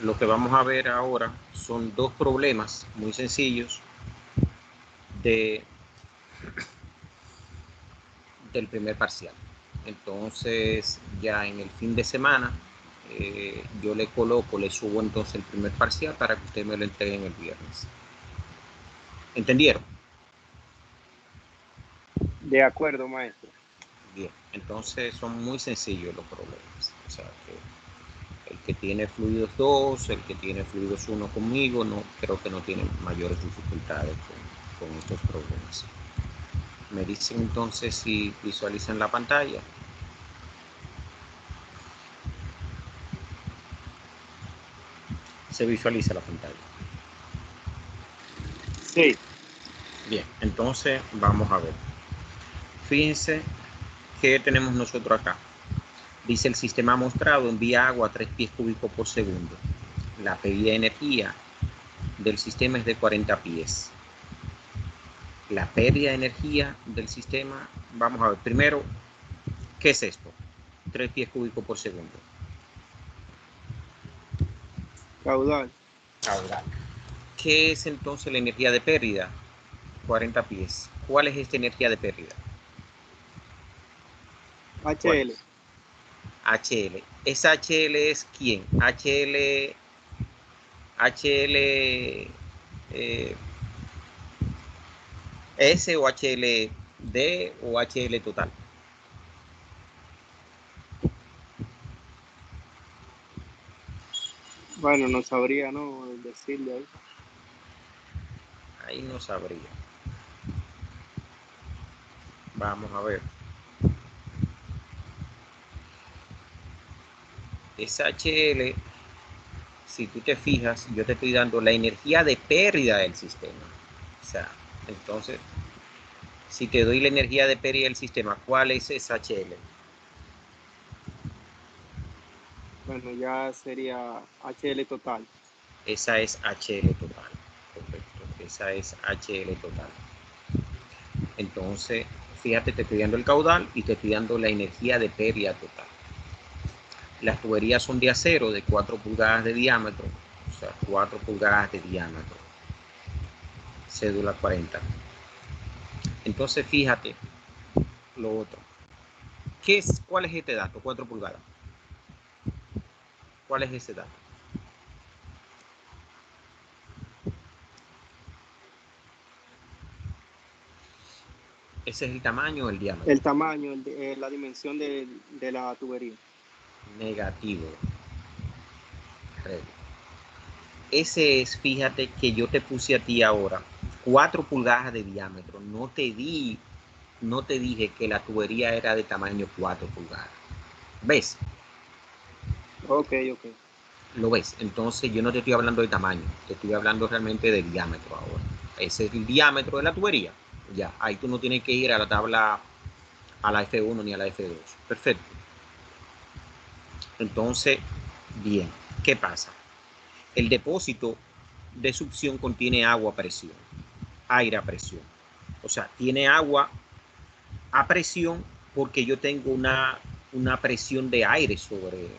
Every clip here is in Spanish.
lo que vamos a ver ahora son dos problemas muy sencillos del primer parcial. Entonces, ya en el fin de semana, yo le subo entonces el primer parcial para que ustedes me lo entreguen el viernes. ¿Entendieron? De acuerdo, maestro. Bien, entonces son muy sencillos los problemas. O sea, que el que tiene fluidos 2, el que tiene fluidos 1 conmigo, no creo que no tiene mayores dificultades con estos problemas. Me dicen entonces si visualizan la pantalla. Se visualiza la pantalla. Sí. Bien, entonces vamos a ver. Fíjense qué tenemos nosotros acá. Dice el sistema mostrado envía agua a 3 pies cúbicos por segundo. La pérdida de energía del sistema es de 40 pies. La pérdida de energía del sistema, vamos a ver primero, ¿qué es esto? 3 pies cúbicos por segundo. Caudal. Caudal. ¿Qué es entonces la energía de pérdida? 40 pies. ¿Cuál es esta energía de pérdida? HL. HL. ¿Esa HL es quién? HL S o HLD o HL total. Bueno, no sabría, ¿no? Decirle ahí. Ahí no sabría. Vamos a ver. Esa HL, si tú te fijas, yo te estoy dando la energía de pérdida del sistema. O sea, entonces, si te doy la energía de pérdida del sistema, ¿cuál es esa HL? Bueno, ya sería HL total. Esa es HL total. Correcto. Esa es HL total. Entonces, fíjate, te estoy dando el caudal y te estoy dando la energía de pérdida total. Las tuberías son de acero de 4 pulgadas de diámetro, o sea, 4 pulgadas de diámetro. Cédula 40. Entonces, fíjate lo otro. ¿Cuál es este dato? 4 pulgadas. ¿Cuál es ese dato? ¿Ese es el tamaño o el diámetro? El tamaño, la dimensión de la tubería. Negativo. Ese es, fíjate que yo te puse a ti ahora 4 pulgadas de diámetro. No te dije que la tubería era de tamaño 4 pulgadas. ¿Ves? Ok. ¿Lo ves? Entonces yo no te estoy hablando de tamaño, te estoy hablando realmente de diámetro ahora. Ese es el diámetro de la tubería. Ya, ahí tú no tienes que ir a la tabla, a la F1 ni a la F2. Perfecto. Entonces, bien, ¿qué pasa? El depósito de succión contiene agua a presión, aire a presión. O sea, tiene agua a presión porque yo tengo una presión de aire sobre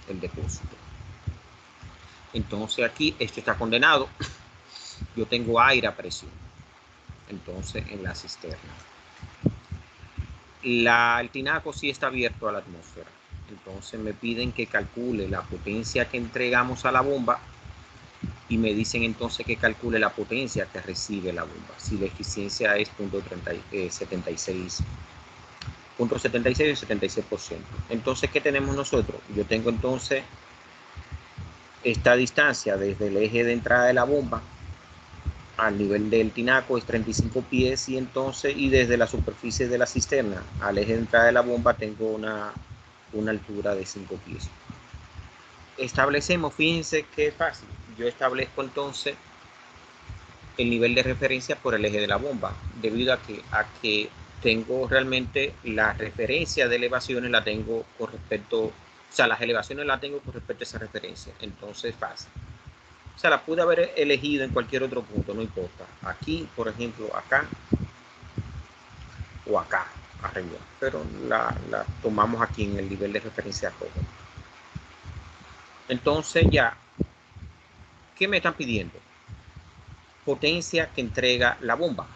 el depósito. Entonces aquí esto está condenado. Yo tengo aire a presión. Entonces en la cisterna. El tinaco sí está abierto a la atmósfera. Entonces me piden que calcule la potencia que entregamos a la bomba y me dicen entonces que calcule la potencia que recibe la bomba. Si la eficiencia es 0.76 o 76%. Entonces, ¿qué tenemos nosotros? Yo tengo entonces esta distancia desde el eje de entrada de la bomba al nivel del tinaco es 35 pies y desde la superficie de la cisterna al eje de entrada de la bomba tengo una altura de 5 pies. Establecemos, fíjense qué fácil, yo establezco entonces el nivel de referencia por el eje de la bomba, debido a que tengo realmente la referencia de elevaciones la tengo con respecto, o sea, las elevaciones las tengo con respecto a esa referencia, entonces fácil. O sea, la pude haber elegido en cualquier otro punto, no importa. Aquí, por ejemplo, acá o acá, arriba. Pero la tomamos aquí en el nivel de referencia joven. Entonces ya, ¿qué me están pidiendo? Potencia que entrega la bomba.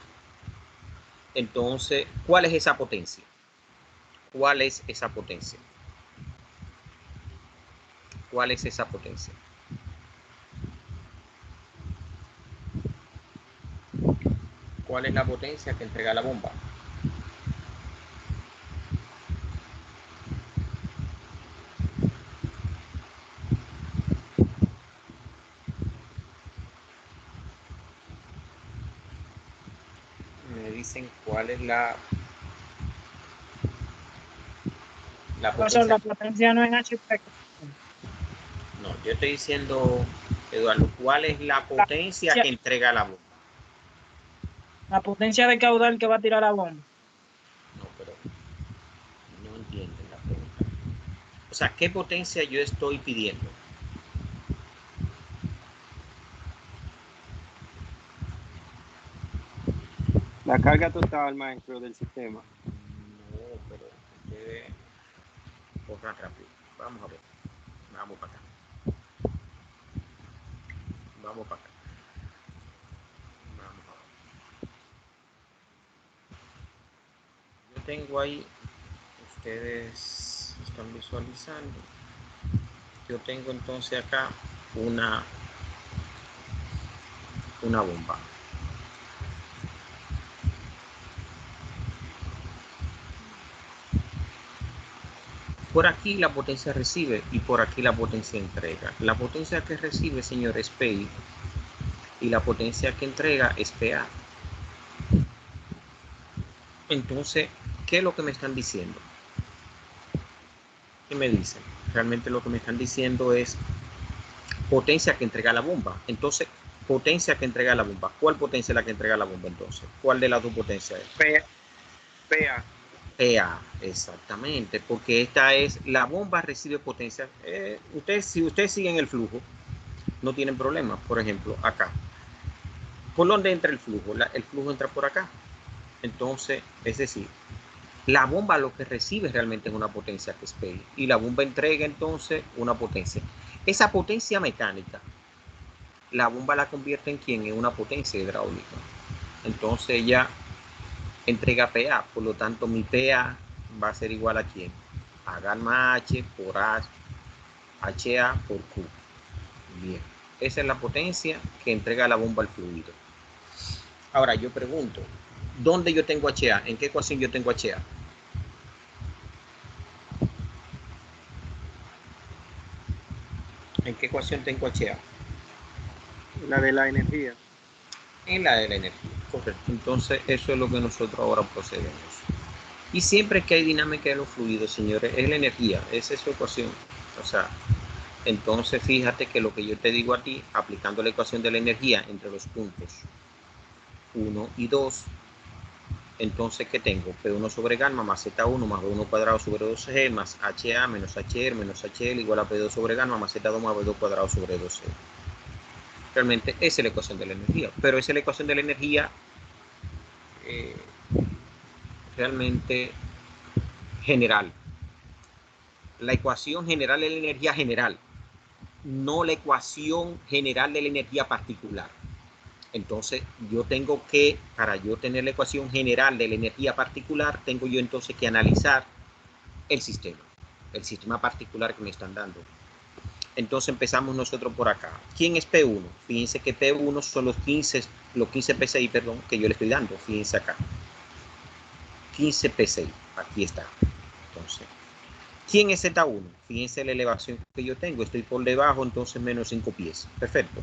Entonces, ¿cuál es esa potencia? ¿Cuál es esa potencia? ¿Cuál es esa potencia? ¿Cuál es la potencia que entrega la bomba? Me dicen cuál es la Profesor, potencia. la potencia no es HP. No, yo estoy diciendo, Eduardo, ¿cuál es la potencia que entrega la bomba? La potencia de caudal que va a tirar la bomba. No, pero no entienden la pregunta. O sea, ¿qué potencia yo estoy pidiendo? La carga total, maestro, del sistema. No, pero ustedes corran rápido. Vamos a ver. Vamos para acá. Vamos para acá. Vamos a ver. Yo tengo ahí, ustedes están visualizando. Yo tengo entonces acá una bomba. Por aquí la potencia recibe y por aquí la potencia entrega. La potencia que recibe, señor, es PI y la potencia que entrega es PA. Entonces, ¿qué es lo que me están diciendo? ¿Qué me dicen? Realmente lo que me están diciendo es potencia que entrega la bomba. Entonces, potencia que entrega la bomba. ¿Cuál potencia es la que entrega la bomba entonces? ¿Cuál de las dos potencias es? PA. PA, exactamente, porque esta es, la bomba recibe potencia. Si ustedes siguen el flujo, no tienen problemas. Por ejemplo, acá. ¿Por dónde entra el flujo? El flujo entra por acá. Entonces, es decir, la bomba lo que recibe realmente es una potencia que es PI y la bomba entrega entonces una potencia. Esa potencia mecánica, la bomba la convierte en ¿quién? En una potencia hidráulica. Entonces ella entrega PA, por lo tanto mi PA va a ser igual a ¿quién? A gamma H por H, HA por Q. Bien, esa es la potencia que entrega la bomba al fluido. Ahora yo pregunto, ¿dónde yo tengo HA? ¿En qué ecuación yo tengo HA? ¿En qué ecuación tengo HA? La de la energía. En la de la energía, correcto. Entonces eso es lo que nosotros ahora procedemos. Y siempre que hay dinámica de los fluidos, señores, es la energía, esa es su ecuación. O sea, entonces fíjate que lo que yo te digo a ti, aplicando la ecuación de la energía entre los puntos 1 y 2, entonces, ¿qué tengo? P1 sobre gamma más Z1 más B1 cuadrado sobre 2G más HA menos HR menos HL igual a P2 sobre gamma más Z2 más B2 cuadrado sobre 2G. Realmente esa es la ecuación de la energía, pero esa es la ecuación de la energía realmente general. La ecuación general de la energía general, no la ecuación general de la energía particular. Entonces, yo tengo que, para yo tener la ecuación general de la energía particular, tengo yo entonces que analizar el sistema particular que me están dando. Entonces empezamos nosotros por acá. ¿Quién es P1? Fíjense que P1 son los 15 PSI, perdón, que yo le estoy dando. Fíjense acá. 15 PSI. Aquí está. Entonces, ¿quién es Z1? Fíjense la elevación que yo tengo. Estoy por debajo, entonces menos 5 pies. Perfecto.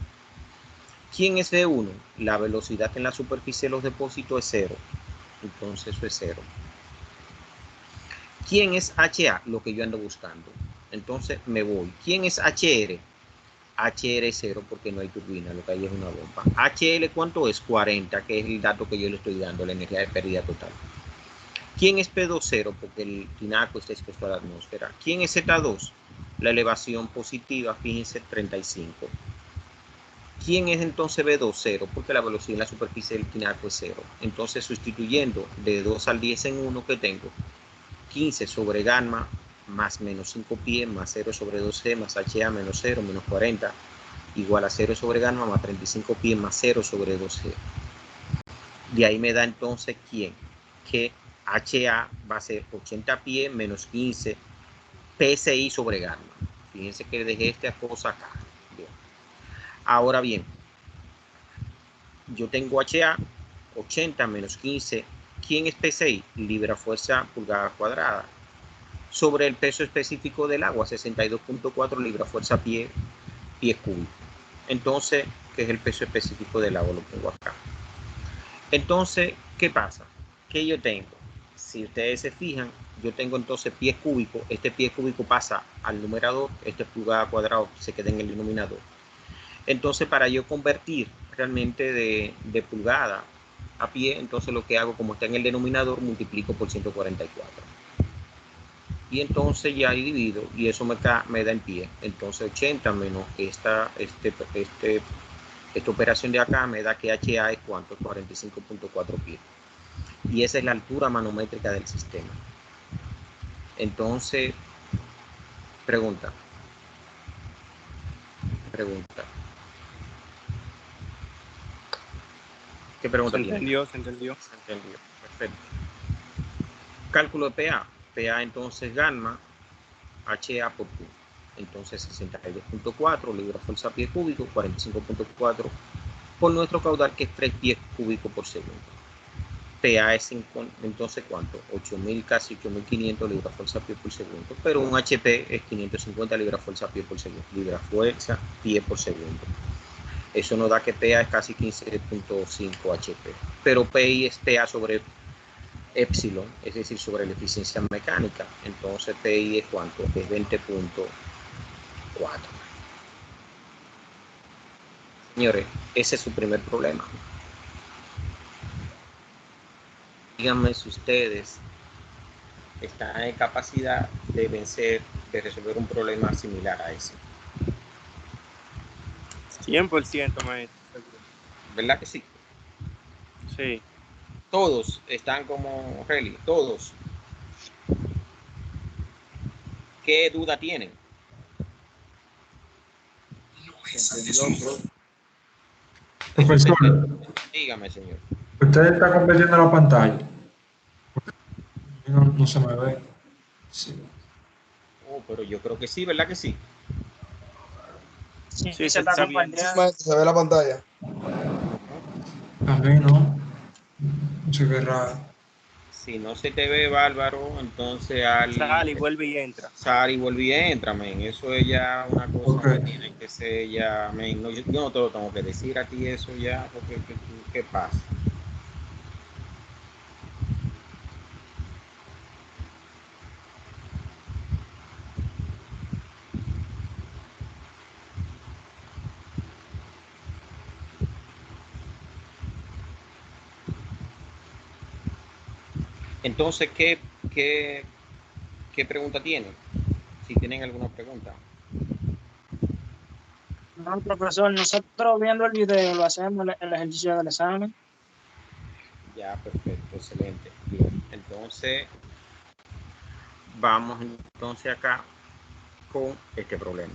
¿Quién es V1? La velocidad en la superficie de los depósitos es 0. Entonces eso es 0. ¿Quién es HA? Lo que yo ando buscando. Entonces me voy. ¿Quién es HR? HR es 0 porque no hay turbina, lo que hay es una bomba. HL, ¿cuánto es? 40, que es el dato que yo le estoy dando, la energía de pérdida total. ¿Quién es P2? 0 porque el tinaco está expuesto a la atmósfera. ¿Quién es Z2? La elevación positiva, fíjense, 35. ¿Quién es entonces B2? 0, porque la velocidad en la superficie del tinaco es 0. Entonces, sustituyendo de 2 al 10 en 1 que tengo, 15 sobre gamma más menos 5 pi más 0 sobre 2c más HA menos 0 menos 40 igual a 0 sobre gamma más 35 pi más 0 sobre 2c. De ahí me da entonces ¿quién? Que HA va a ser 80 pi menos 15 PSI sobre gamma. Fíjense que dejé esta cosa acá. Bien. Ahora bien, yo tengo HA 80 menos 15. ¿Quién es PSI? Libra fuerza pulgada cuadrada. Sobre el peso específico del agua, 62.4 libra fuerza pie cúbico. Entonces, ¿qué es el peso específico del agua? Lo pongo acá. Entonces, ¿qué pasa? ¿Qué yo tengo? Si ustedes se fijan, yo tengo entonces pies cúbicos. Este pie cúbico pasa al numerador, este pulgada cuadrado se queda en el denominador. Entonces, para yo convertir realmente de pulgada a pie, entonces lo que hago, como está en el denominador, multiplico por 144. Y entonces ya divido, y eso me da en pie. Entonces 80 menos esta operación de acá me da que HA es ¿cuánto? 45.4 pies. Y esa es la altura manométrica del sistema. Entonces, pregunta. ¿Qué pregunta tiene? Se entendió. Se entendió. Perfecto. Cálculo de PA. PA entonces gamma HA por Q. Entonces 62.4 libra fuerza pie cúbico, 45.4 por nuestro caudal, que es 3 pies cúbicos por segundo. PA es entonces ¿cuánto? 8.000, casi 8.500 libras fuerza pie por segundo, pero un HP es 550 libras fuerza pie por segundo, libra fuerza pie por segundo. Eso nos da que PA es casi 15.5 HP, pero PI es PA sobre epsilon, es decir, sobre la eficiencia mecánica. Entonces PI es ¿cuánto? Es 20.4. Señores, ese es su primer problema. Díganme si ustedes están en capacidad de resolver un problema similar a ese. 100%, maestro. ¿Verdad que sí? Sí. Todos están como Relly, todos. ¿Qué duda tienen? Profesor, Dígame, señor. usted está convirtiendo la pantalla. No se me ve. Sí. Oh, pero yo creo que sí, ¿verdad que sí? Sí, Sí, se está está bien. compartiendo. Se ve la pantalla. A mí no. No sé qué raro. Si no se te ve, Bárbaro, entonces Sale y vuelve y entra. sal y vuelve y entra, men. Eso es ya una cosa Ok. que tiene que ser ya, men. No, yo no te lo tengo que decir a ti eso ya, porque ¿qué pasa? Entonces, ¿qué pregunta tienen? Si tienen alguna pregunta. No, profesor, nosotros viendo el video lo hacemos el ejercicio del examen. Ya, perfecto, excelente. Bien, entonces vamos entonces acá con este problema,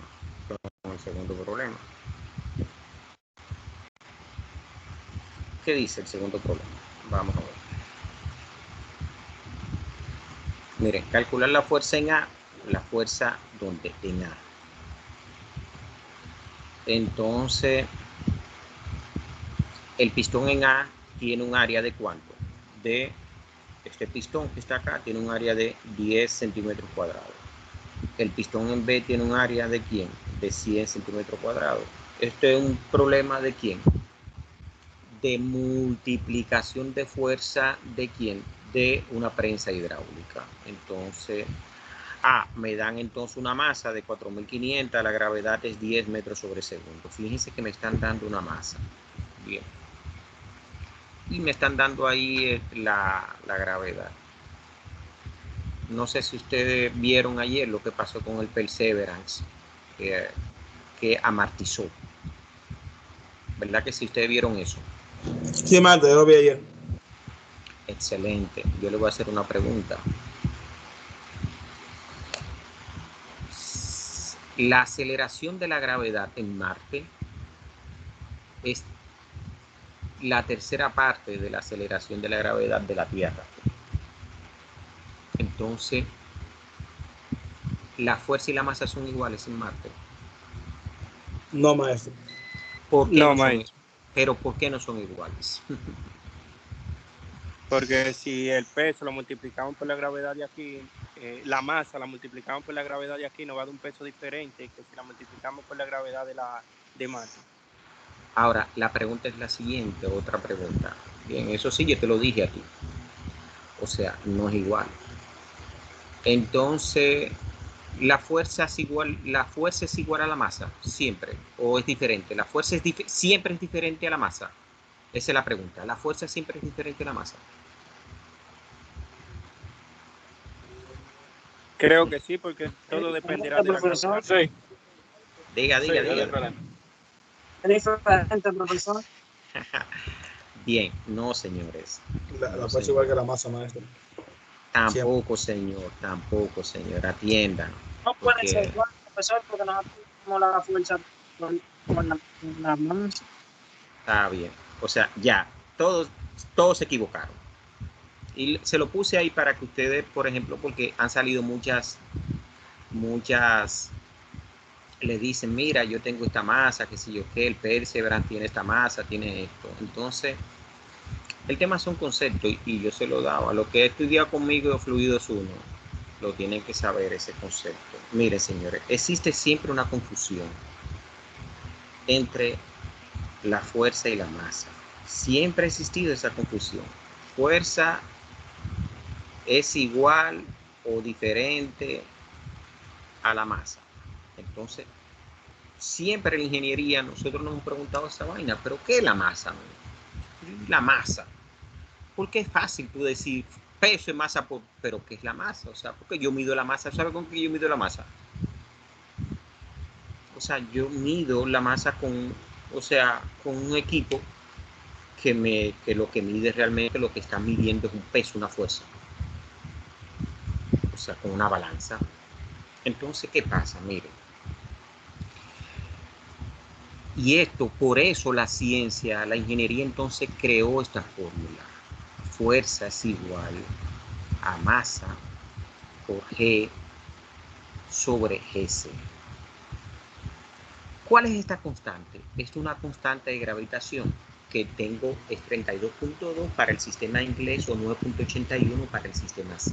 con el segundo problema. ¿Qué dice el segundo problema? Vamos a ver. Miren, calcular la fuerza en A, la fuerza donde en A. Entonces, el pistón en A tiene un área de ¿cuánto? De este pistón que está acá tiene un área de 10 centímetros cuadrados. El pistón en B tiene un área de ¿quién? De 100 centímetros cuadrados. Este es un problema de ¿quién? De multiplicación de fuerza de ¿quién? De una prensa hidráulica. Entonces, me dan entonces una masa de 4.500, la gravedad es 10 metros sobre segundo. Fíjense que me están dando una masa. Bien. Y me están dando ahí la gravedad. No sé si ustedes vieron ayer lo que pasó con el Perseverance, que amortizó. ¿Verdad que si ustedes vieron eso? Sí, Marta, yo lo vi ayer. Excelente. Yo le voy a hacer una pregunta. la aceleración de la gravedad en Marte es la tercera parte de la aceleración de la gravedad de la Tierra. Entonces, la fuerza y la masa son iguales en Marte. No, maestro. ¿Por qué No, no son, maestro. pero ¿por qué no son iguales? Porque si el peso lo multiplicamos por la gravedad de aquí, la masa la multiplicamos por la gravedad de aquí, nos va a dar un peso diferente que si la multiplicamos por la gravedad de Marte. Ahora, la pregunta es la siguiente, otra pregunta. Bien, eso sí, yo te lo dije a ti. O sea, no es igual. Entonces, la fuerza es igual a la masa, siempre, o es diferente. La fuerza siempre es diferente a la masa. Esa es la pregunta. La fuerza siempre es diferente a la masa. Creo que sí, porque todo dependerá de la Profesor, gravedad. Sí, Diga. es diferente. es diferente, profesor. Bien, no, señores. La No, fuerza igual que la masa, maestro. tampoco, señor. Atiendan. No puede ser Porque igual, profesor, porque nosotros tenemos la fuerza con la masa. está bien. O sea, ya, todos se equivocaron. Y se lo puse ahí para que ustedes, por ejemplo, porque han salido muchas, le dicen, mira, yo tengo esta masa, que si yo qué, el Perseverance tiene esta masa, tiene esto. Entonces, el tema son conceptos y yo se lo he dado. A lo que he estudiado conmigo de fluidos 1, lo tienen que saber ese concepto. Miren, señores, existe siempre una confusión entre la fuerza y la masa. Siempre ha existido esa confusión. Fuerza es igual o diferente a la masa. Entonces, siempre en la ingeniería nosotros nos hemos preguntado esa vaina, pero ¿qué es la masa? La masa. Porque es fácil tú decir peso y masa, pero ¿qué es la masa? O sea, porque yo mido la masa. ¿Sabe con qué yo mido la masa? O sea, yo mido la masa con un equipo que lo que mide realmente, lo que está midiendo es un peso, una fuerza. O sea, con una balanza. Entonces, ¿qué pasa? Miren. Y esto, por eso la ciencia, la ingeniería entonces creó esta fórmula. Fuerza es igual a masa por G sobre Gc. ¿Cuál es esta constante? Es una constante de gravitación que tengo es 32.2 para el sistema inglés o 9.81 para el sistema C.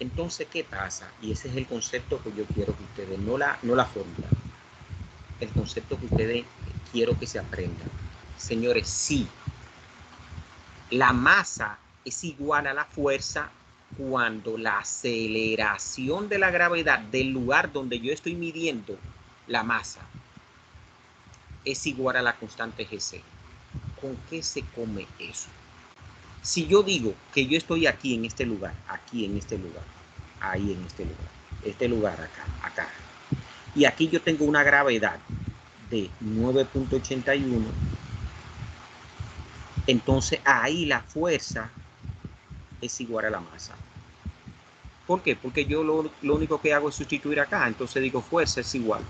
Entonces, ¿qué pasa? Y ese es el concepto que yo quiero que ustedes, no la fórmula, el concepto que ustedes quiero que se aprendan. Señores, sí, la masa es igual a la fuerza cuando la aceleración de la gravedad del lugar donde yo estoy midiendo la masa es igual a la constante Gc. ¿Con qué se come eso? Si yo digo que yo estoy aquí en este lugar, ahí en este lugar acá, y aquí yo tengo una gravedad de 9.81, entonces ahí la fuerza es igual a la masa. ¿Por qué? Porque yo lo único que hago es sustituir acá, entonces digo fuerza es igual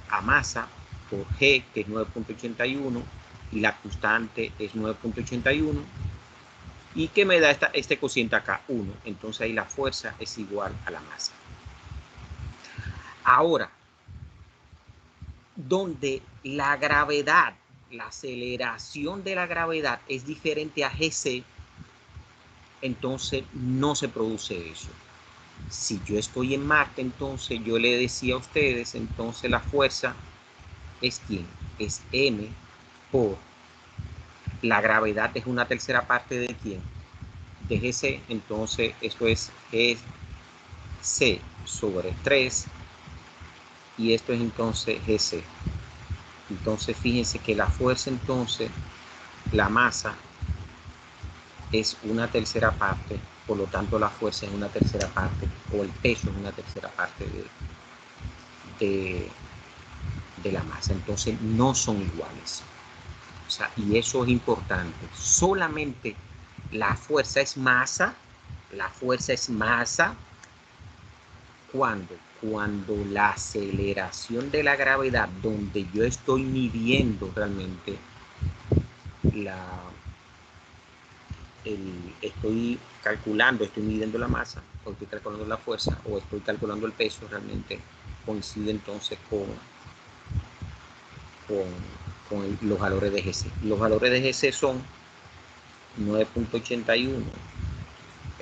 a masa por G, que es 9.81, y la constante es 9.81, y que me da este cociente acá, 1. Entonces ahí la fuerza es igual a la masa. Ahora, donde la gravedad, la aceleración de la gravedad es diferente a Gc, entonces no se produce eso. Si yo estoy en Marte, entonces yo le decía a ustedes, entonces la fuerza es ¿quién? Es m por la gravedad es una tercera parte de ¿quién? De Gc, entonces esto es Gc sobre 3 y esto es entonces Gc. Entonces fíjense que la fuerza entonces, la masa es una tercera parte, por lo tanto la fuerza es una tercera parte o el peso es una tercera parte de la masa. Entonces no son iguales. O sea, y eso es importante. Solamente la fuerza es masa cuando cuando la aceleración de la gravedad, donde yo estoy midiendo realmente estoy calculando, estoy midiendo la masa, o estoy calculando la fuerza, o estoy calculando el peso, realmente coincide entonces con los valores de GC. Los valores de GC son 9.81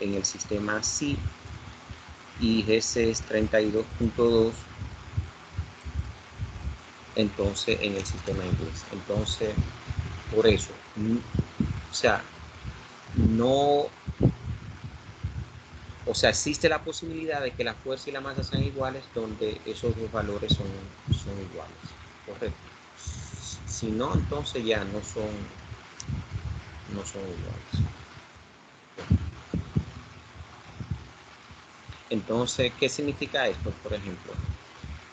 en el sistema SI y GC es 32.2 entonces en el sistema inglés. Entonces, por eso, o sea, existe la posibilidad de que la fuerza y la masa sean iguales donde esos dos valores son iguales, correcto. Si no, entonces ya no son iguales. Entonces, ¿qué significa esto? Por ejemplo,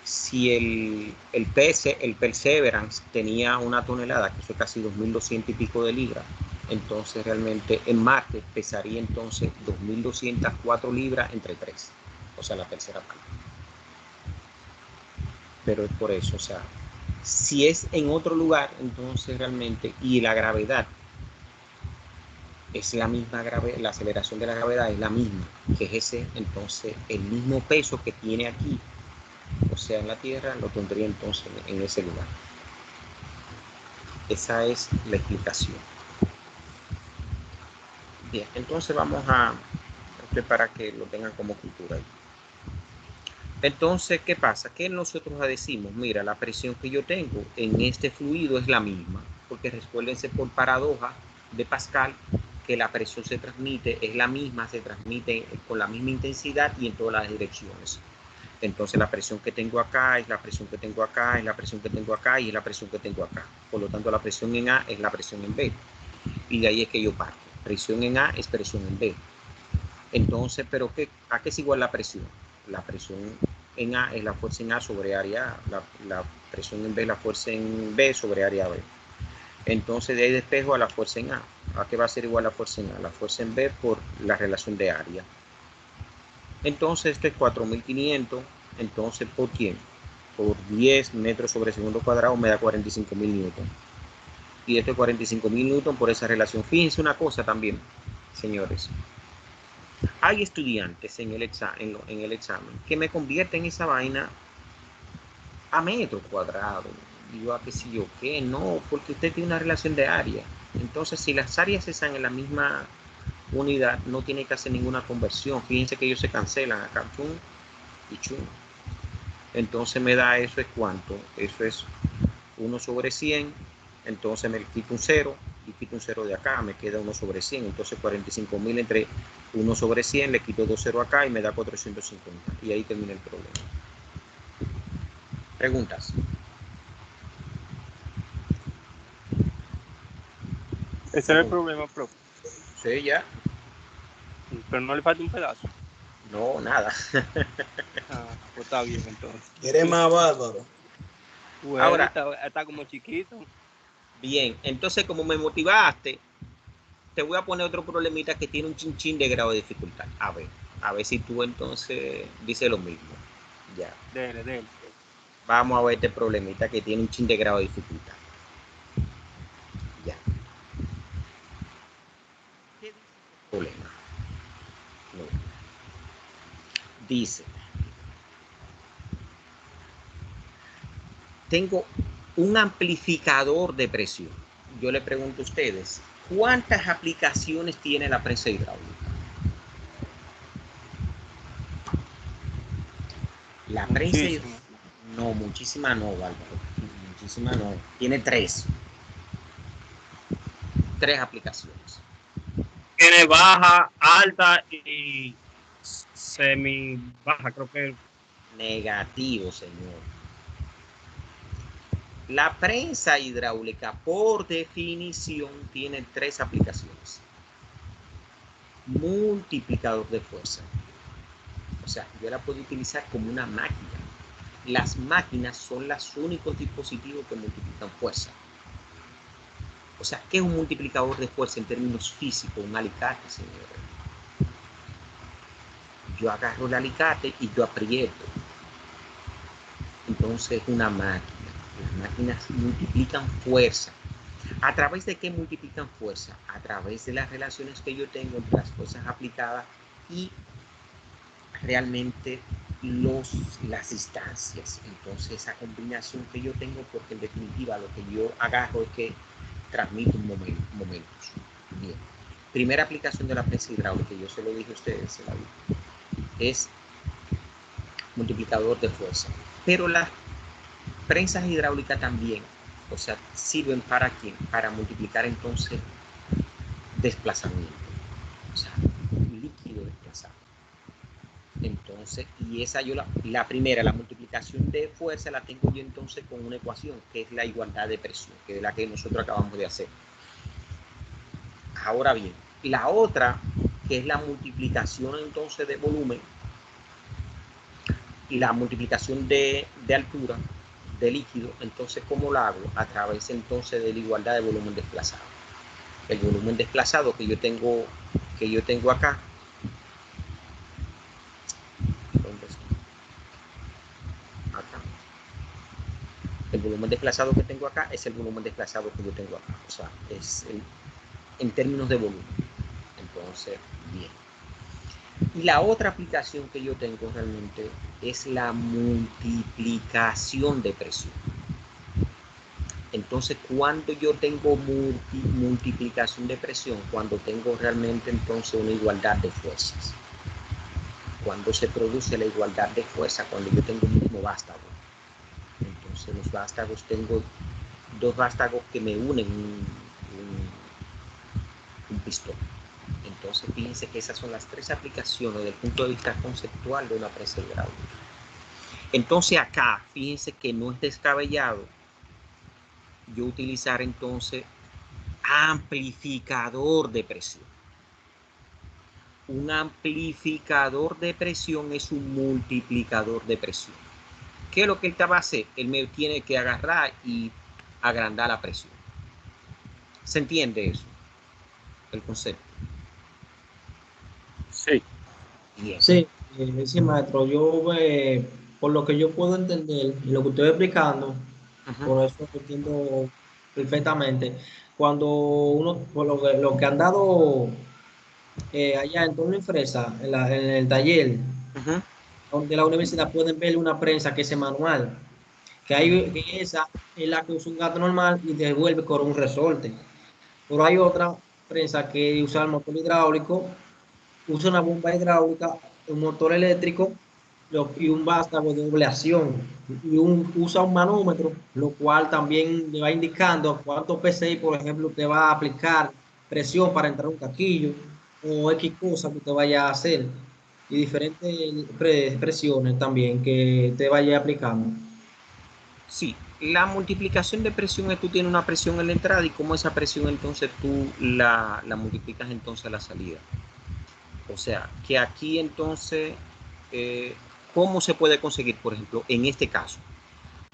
si el Perseverance tenía 1 tonelada, que eso es casi 2.200 y pico de libras, entonces realmente en Marte pesaría entonces 2.204 libras entre 3, o sea, la tercera parte. Pero es por eso, o sea, si es en otro lugar, entonces realmente, y la gravedad es la misma, la aceleración de la gravedad es la misma que es ese, entonces el mismo peso que tiene aquí, o sea, en la Tierra, lo tendría entonces en ese lugar. Esa es la explicación. Bien, entonces vamos a para que lo tengan como cultura ahí. Entonces, ¿qué pasa? Que nosotros decimos, mira, la presión que yo tengo en este fluido es la misma, porque recuérdense por paradoja de Pascal que la presión se transmite, es la misma, se transmite con la misma intensidad y en todas las direcciones. Entonces la presión que tengo acá es la presión que tengo acá, es la presión que tengo acá y es la presión que tengo acá. Por lo tanto, la presión en A es la presión en B. Y de ahí es que yo parto. Presión en A es presión en B. Entonces, ¿pero a qué es igual la presión? La presión en A es la fuerza en A sobre área A. La presión en B es la fuerza en B sobre área B. Entonces, de ahí despejo a la fuerza en A. ¿A qué va a ser igual la fuerza en A? La fuerza en B por la relación de área. Entonces, esto es 4.500. Entonces, ¿por quién? Por 10 metros sobre segundo cuadrado me da 45.000 newton. Y esto es 45.000 newton por esa relación. Fíjense una cosa también, señores. Hay estudiantes en el examen que me convierten esa vaina a metros cuadrados. Y yo, qué sé yo, qué, no, porque usted tiene una relación de área. Entonces, si las áreas están en la misma unidad, no tiene que hacer ninguna conversión. Fíjense que ellos se cancelan acá, chum y chum. Entonces me da eso es cuánto, eso es 1 sobre 100, entonces me quito un 0 y quito un 0 de acá, me queda 1 sobre 100, entonces 45.000 entre 1 sobre 100, le quito 2 0 acá y me da 450 y ahí termina el problema. ¿Preguntas? Ese era el problema, profe. Sí, ya. Pero no le falta un pedazo. No, nada. Pues está bien entonces. Eres más bárbaro. Bueno, Ahora, está como chiquito. bien, entonces como me motivaste, te voy a poner otro problemita que tiene un chinchín de grado de dificultad. A ver si tú entonces dices lo mismo. Ya. Dele. Vamos a ver este problemita que tiene un chin de grado de dificultad. Ya. ¿Qué dice este problema? No. Dice, tengo un amplificador de presión. Yo le pregunto a ustedes, ¿cuántas aplicaciones tiene la prensa hidráulica? La prensa hidráulica. No, muchísima no, Álvaro. Muchísima no. Tiene 3. 3 aplicaciones. Tiene baja, alta y semi baja, creo que. Negativo, señor. La prensa hidráulica, por definición, tiene 3 aplicaciones. Multiplicador de fuerza. O sea, yo la puedo utilizar como una máquina. Las máquinas son los únicos dispositivos que multiplican fuerza. O sea, ¿qué es un multiplicador de fuerza en términos físicos? Un alicate, señores. Yo agarro el alicate y yo aprieto. entonces una máquina. Las máquinas multiplican fuerza. ¿A través de qué multiplican fuerza? A través de las relaciones que yo tengo entre las fuerzas aplicadas y realmente las distancias. Entonces esa combinación que yo tengo, porque en definitiva lo que yo agarro es que transmito momentos. Bien. Primera aplicación de la prensa hidráulica, yo se lo dije a ustedes en la vida, es multiplicador de fuerza. Pero las prensas hidráulicas también, o sea, sirven para ¿qué? Para multiplicar entonces desplazamiento, o sea, líquido desplazado. Entonces, y esa yo la primera, la multiplicación de fuerza, la tengo yo entonces con una ecuación, que es la igualdad de presión, que es la que nosotros acabamos de hacer. Ahora bien, la otra, que es la multiplicación entonces de volumen, y la multiplicación de altura, de líquido, entonces ¿cómo la hago? A través entonces de la igualdad de volumen desplazado. El volumen desplazado que yo tengo acá, ¿dónde está? Acá. El volumen desplazado que tengo acá es el volumen desplazado que yo tengo acá, o sea, es en términos de volumen. Entonces, bien. Y la otra aplicación que yo tengo realmente es la multiplicación de presión. Entonces, cuando yo tengo multiplicación de presión, cuando tengo realmente entonces una igualdad de fuerzas. Cuando se produce la igualdad de fuerza, cuando yo tengo un mismo vástago. Entonces, los vástagos, tengo dos vástagos que me unen un pistón. Entonces, fíjense que esas son las tres aplicaciones desde el punto de vista conceptual de una prensa hidráulica. Entonces, acá, fíjense que no es descabellado yo utilizar entonces amplificador de presión. Un amplificador de presión es un multiplicador de presión. ¿Qué es lo que él te va a hacer? Él me tiene que agarrar y agrandar la presión. ¿Se entiende eso? El concepto. Sí. Bien. Sí, sí, maestro. Yo, por lo que yo puedo entender y lo que estoy explicando, por eso lo entiendo perfectamente. Cuando uno, por lo que han dado allá en Torno y Fresa, en el taller de la universidad, pueden ver una prensa que es manual, que esa es la que usa un gato normal y devuelve con un resorte. Pero hay otra prensa que usa el motor hidráulico, usa una bomba hidráulica, un motor eléctrico y un vástago de doble acción. Y usa un manómetro, lo cual también le va indicando cuánto PSI, por ejemplo, te va a aplicar presión para entrar un taquillo o X cosa que te vaya a hacer. Y diferentes presiones también que te vaya aplicando. Sí, la multiplicación de presión es tú tienes una presión en la entrada y como esa presión entonces tú la multiplicas entonces a la salida. O sea, que aquí entonces, ¿cómo se puede conseguir? Por ejemplo, en este caso,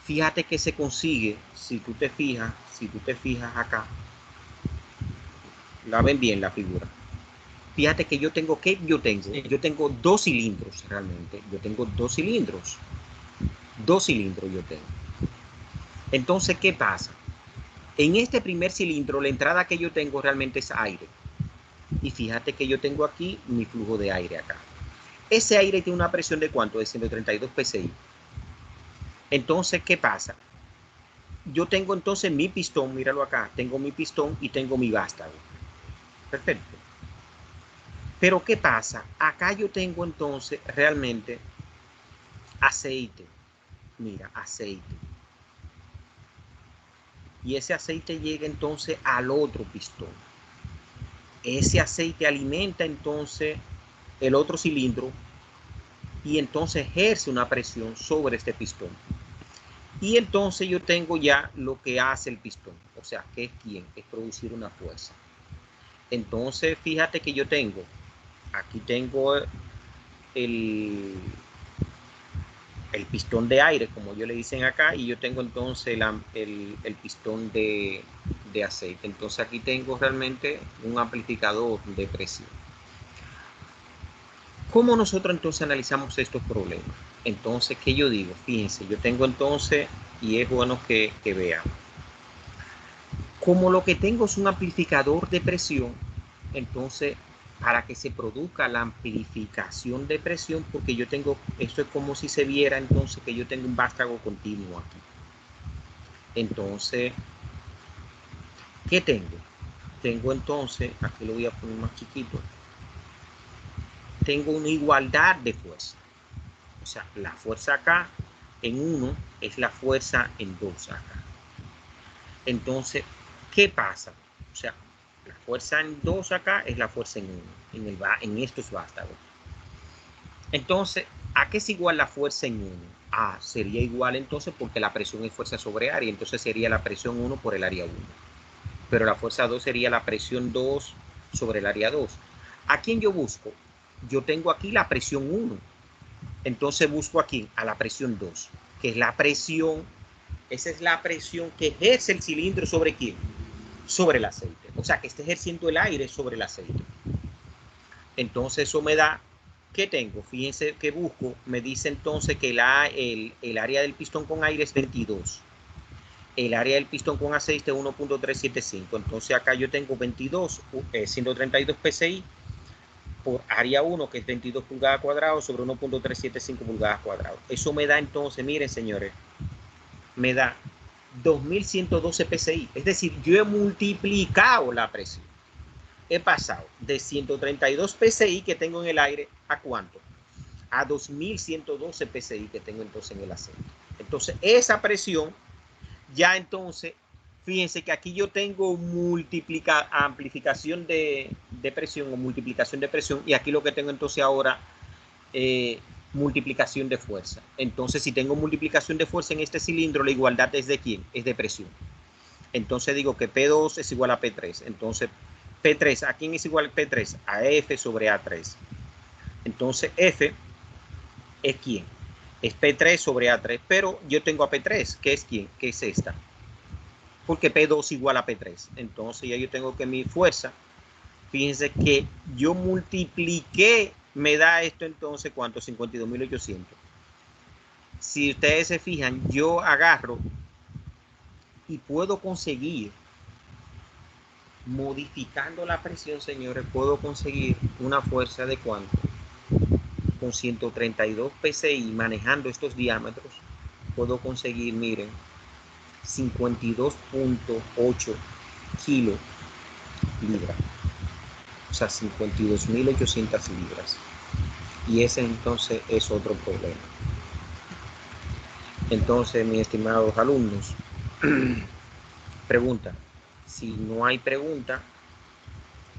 fíjate que se consigue, si tú te fijas acá, la ven bien la figura. Fíjate que yo tengo dos cilindros realmente, yo tengo dos cilindros yo tengo. Entonces, ¿qué pasa? En este primer cilindro, la entrada que yo tengo realmente es aire. Y fíjate que yo tengo aquí mi flujo de aire acá. Ese aire tiene una presión de ¿cuánto? De 132 psi. Entonces, ¿qué pasa? Yo tengo entonces mi pistón, míralo acá, tengo mi pistón y tengo mi vástago. Perfecto. Pero ¿qué pasa? Acá yo tengo entonces realmente aceite. Mira, aceite. Y ese aceite llega entonces al otro pistón. Ese aceite alimenta entonces el otro cilindro y entonces ejerce una presión sobre este pistón. Y entonces yo tengo ya lo que hace el pistón. O sea, ¿qué es quién? Es producir una fuerza. Entonces, fíjate que yo tengo, aquí tengo el pistón de aire, como yo le dicen acá, y yo tengo entonces el pistón de aceite. Entonces aquí tengo realmente un amplificador de presión. ¿Cómo nosotros entonces analizamos estos problemas? Entonces, ¿qué yo digo? Fíjense, yo tengo entonces, y es bueno que vean, como lo que tengo es un amplificador de presión, entonces para que se produzca la amplificación de presión, porque yo tengo, esto es como si se viera entonces que yo tengo un vástago continuo aquí. Entonces, ¿qué tengo? Tengo entonces, aquí lo voy a poner más chiquito, tengo una igualdad de fuerza. O sea, la fuerza acá en 1 es la fuerza en 2 acá. Entonces, ¿qué pasa? O sea, la fuerza en 2 acá es la fuerza en 1, en estos vástagos. Entonces, ¿a qué es igual la fuerza en 1? Ah, sería igual entonces porque la presión es fuerza sobre área, entonces sería la presión 1 por el área 1. Pero la fuerza 2 sería la presión 2 sobre el área 2. ¿A quién yo busco? Yo tengo aquí la presión 1. Entonces busco aquí a la presión 2, que es la presión, esa es la presión que ejerce el cilindro sobre quién, sobre el aceite. O sea, que está ejerciendo el aire sobre el aceite. Entonces eso me da, ¿qué tengo? Fíjense que busco, me dice entonces que el área del pistón con aire es 22. El área del pistón con aceite es 1.375. Entonces acá yo tengo 22, 132 PSI por área 1, que es 22 pulgadas cuadradas sobre 1.375 pulgadas cuadradas. Eso me da entonces, miren señores, me da 2112 PSI. Es decir, yo he multiplicado la presión. He pasado de 132 PSI que tengo en el aire a ¿cuánto? A 2112 PSI que tengo entonces en el aceite. Entonces, esa presión, ya entonces, fíjense que aquí yo tengo amplificación de presión o multiplicación de presión, y aquí lo que tengo entonces ahora, multiplicación de fuerza. Entonces, si tengo multiplicación de fuerza en este cilindro, la igualdad es de ¿quién? Es de presión. Entonces digo que P2 es igual a P3. Entonces, P3, ¿a quién es igual P3? A F sobre A3. Entonces, F es ¿quién? Es P3 sobre A3, pero yo tengo a P3, ¿qué es quién? ¿Qué es esta? Porque P2 igual a P3. Entonces ya yo tengo que mi fuerza, fíjense que yo multipliqué, me da esto entonces, ¿cuánto? 52.800. Si ustedes se fijan, yo agarro y puedo conseguir, modificando la presión, señores, puedo conseguir una fuerza de ¿cuánto? Con 132 PSI, manejando estos diámetros, puedo conseguir, miren, 52.8 kilos libras. O sea, 52.800 libras. Y ese entonces es otro problema. Entonces, mis estimados alumnos, pregunta. Si no hay pregunta,